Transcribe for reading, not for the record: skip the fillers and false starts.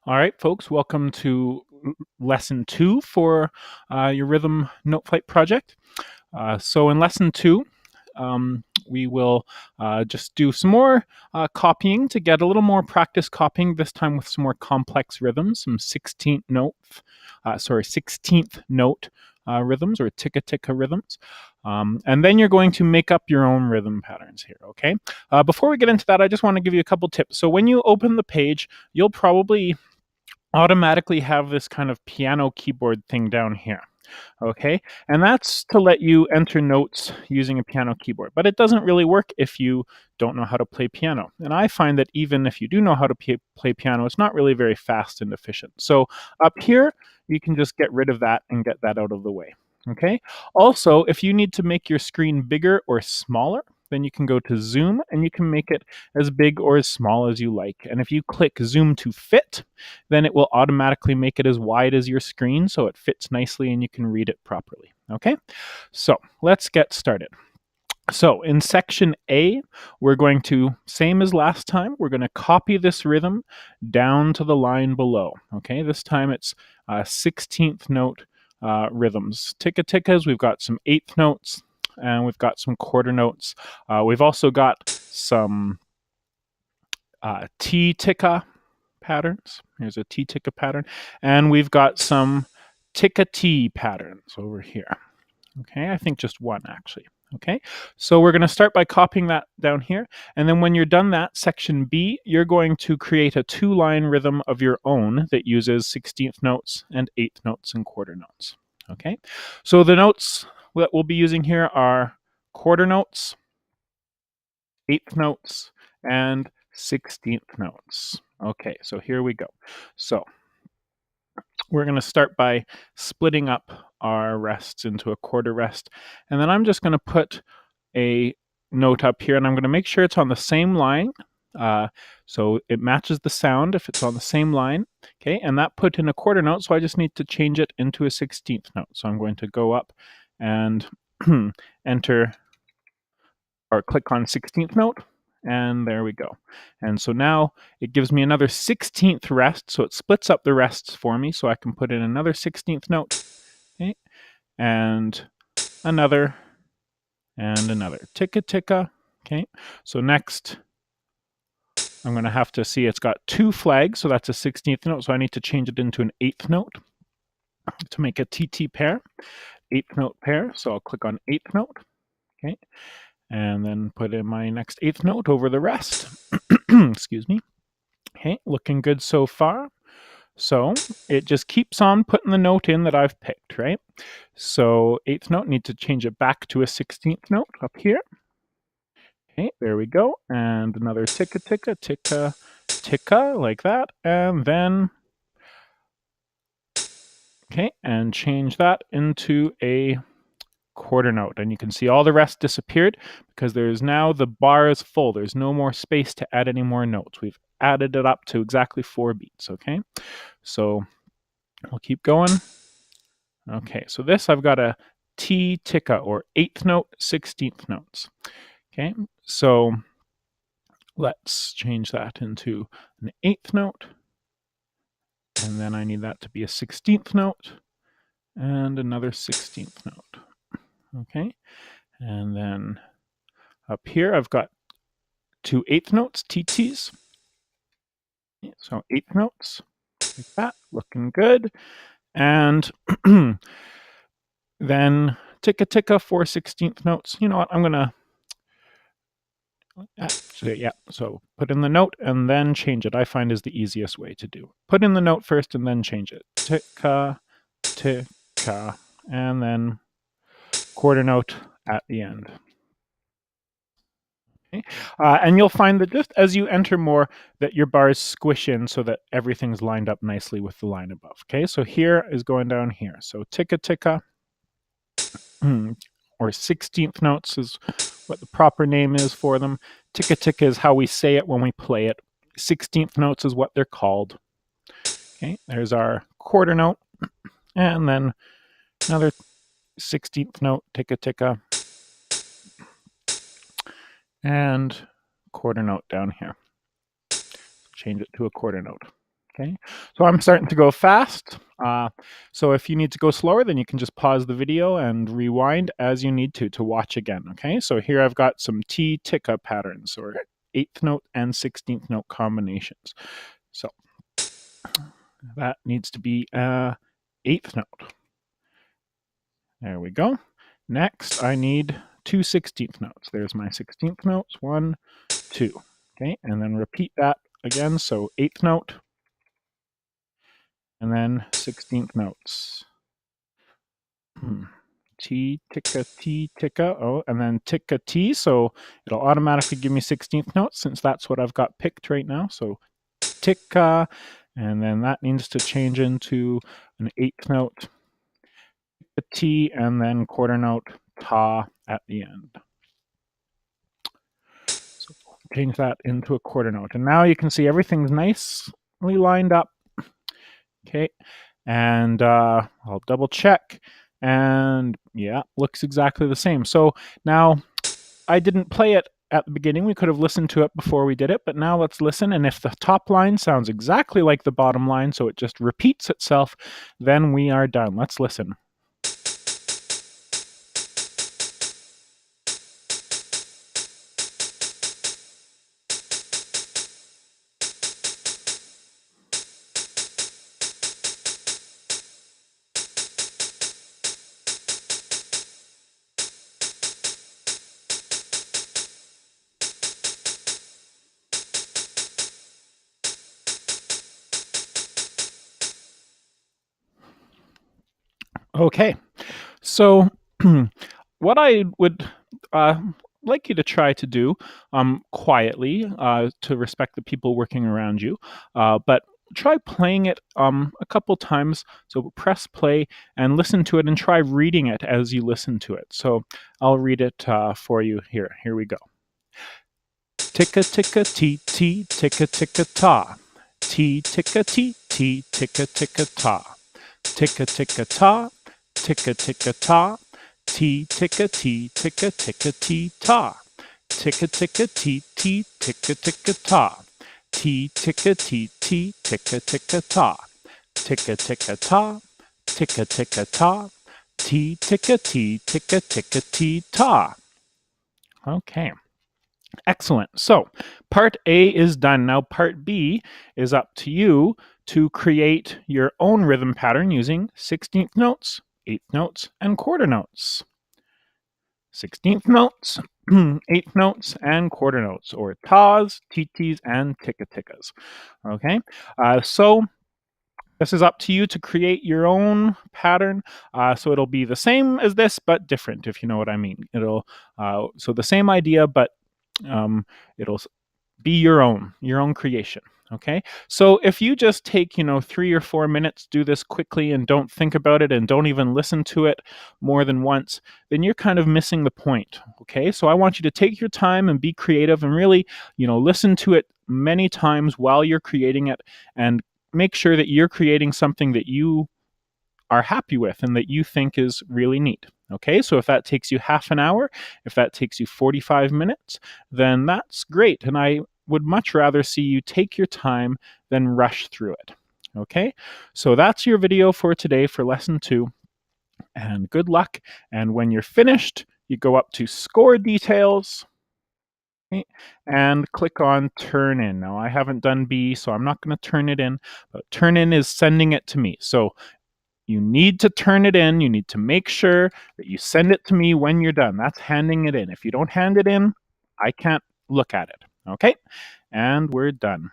All right, folks, welcome to lesson 2 for your rhythm Noteflight project. So in lesson 2, we will just do some more copying to get a little more practice copying, this time with some more complex rhythms, some 16th note rhythms or ticka-ticka rhythms. And then you're going to make up your own rhythm patterns here, okay? Before we get into that, I just want to give you a couple tips. So when you open the page, you'll probably automatically have this kind of piano keyboard thing down here. Okay, and that's to let you enter notes using a piano keyboard, but it doesn't really work if you don't know how to play piano. And I find that even if you do know how to play piano, it's not really very fast and efficient. So up here, you can just get rid of that and get that out of the way. Okay, also, if you need to make your screen bigger or smaller, then you can go to zoom and you can make it as big or as small as you like. And if you click zoom to fit, then it will automatically make it as wide as your screen so it fits nicely and you can read it properly. Okay, so let's get started. So in section A, we're going to, same as last time, we're going to copy this rhythm down to the line below. Okay, this time it's 16th note rhythms. Ticka-tickas, we've got some 8th notes, and we've got some quarter notes. We've also got some T-ticka patterns. Here's a T-ticka pattern. And we've got some ticka-T patterns over here. Okay, I think just one actually. Okay, so we're going to start by copying that down here. And then when you're done that, section B, you're going to create a 2-line rhythm of your own that uses 16th notes and 8th notes and quarter notes. Okay, so the notes that we'll be using here are quarter notes, 8th notes, and 16th notes. Okay, so here we go. So we're going to start by splitting up our rests into a quarter rest. And then I'm just going to put a note up here, and I'm going to make sure it's on the same line. So it matches the sound if it's on the same line. Okay, and that put in a quarter note, so I just need to change it into a 16th note. So I'm going to go up and enter or click on 16th note, and there we go. And so now it gives me another 16th rest, so it splits up the rests for me, so I can put in another 16th note, okay, and another, and another. Ticka-ticka, okay. So next, I'm going to have to see it's got 2 flags, so that's a 16th note, so I need to change it into an 8th note to make a TT pair, 8th note pair, so I'll click on 8th note, okay, and then put in my next 8th note over the rest. Excuse me. Okay, looking good so far. So it just keeps on putting the note in that I've picked, right? So 8th note, need to change it back to a 16th note up here. Okay, there we go. And another ticka, ticka, ticka, ticka, like that. And then, okay, and change that into a quarter note, and you can see all the rest disappeared because there's now the bar is full. There's no more space to add any more notes. We've added it up to exactly 4 beats. Okay, so we'll keep going. Okay, so this I've got a T ticka or 8th note, 16th notes. Okay, so let's change that into an 8th note, and then I need that to be a 16th note and another 16th note. Okay, and then up here I've got 2 8th notes, TTs. So 8th notes, like that, looking good. And then ticka-ticka, 4 16th notes. You know what, I'm gonna, actually, yeah, so put in the note and then change it, I find is the easiest way to do. Put in the note first and then change it. Ticka, ticka, and then quarter note at the end. Okay. And you'll find that just as you enter more, that your bars squish in so that everything's lined up nicely with the line above. Okay, so here is going down here. So ticka ticka, or 16th notes is what the proper name is for them. Ticka ticka is how we say it when we play it. 16th notes is what they're called. Okay, there's our quarter note, and then another 16th note, ticka ticka, and quarter note down here. Change it to a quarter note. Okay, so I'm starting to go fast. So if you need to go slower, then you can just pause the video and rewind as you need to watch again. Okay, so here I've got some T ticka patterns, or 8th note and 16th note combinations. So that needs to be 8th note. There we go. Next, I need two 16th notes. There's my 16th notes, 1, 2. Okay, and then repeat that again. So 8th note, and then 16th notes. T, ticka, oh, and then ticka T, so it'll automatically give me 16th notes since that's what I've got picked right now. So ticka, and then that needs to change into an 8th note, a T, and then quarter note ta at the end. So change that into a quarter note. And now you can see everything's nicely lined up. Okay, and I'll double check, and yeah, looks exactly the same. So now I didn't play it at the beginning. We could have listened to it before we did it, but now let's listen. And if the top line sounds exactly like the bottom line, so it just repeats itself, then we are done. Let's listen. Okay, so what I would like you to try to do quietly to respect the people working around you, but try playing it a couple times. So press play and listen to it, and try reading it as you listen to it. So I'll read it for you here. Here we go. Ticka ticka tee tee, ticka ticka ta. Tee ticka tee tee, ticka ticka ta. Ticka ticka ta, ticka ticka ta. Tee ticka tee, ticka ticka tee ta. Ticka ticka tee tee, ticka ticka ta. Tee ticka tee tee, ticka ticka ta. Ticka ticka ta, ticka ticka ta. Tee ticka tee, ticka ticka tee ta. Okay. Excellent. So part A is done. Now part B is up to you to create your own rhythm pattern using 16th notes, 8th notes, and quarter notes. 16th notes, 8th notes, and quarter notes, or tas, titis, and ticka-tickas. Okay, so this is up to you to create your own pattern. So it'll be the same as this, but different, if you know what I mean. It'll so the same idea, but it'll be your own creation. Okay, so if you just take 3 or 4 minutes, do this quickly and don't think about it and don't even listen to it more than once, then you're kind of missing the point. Okay, so I want you to take your time and be creative and really listen to it many times while you're creating it, and make sure that you're creating something that you are happy with and that you think is really neat. Okay, so if that takes you half an hour, if that takes you 45 minutes, then that's great. And I would much rather see you take your time than rush through it. Okay, so that's your video for today for lesson 2. And good luck. And when you're finished, you go up to score details, okay, and click on turn in. Now I haven't done B, so I'm not going to turn it in, but turn in is sending it to me. So you need to turn it in. You need to make sure that you send it to me when you're done. That's handing it in. If you don't hand it in, I can't look at it. Okay? And we're done.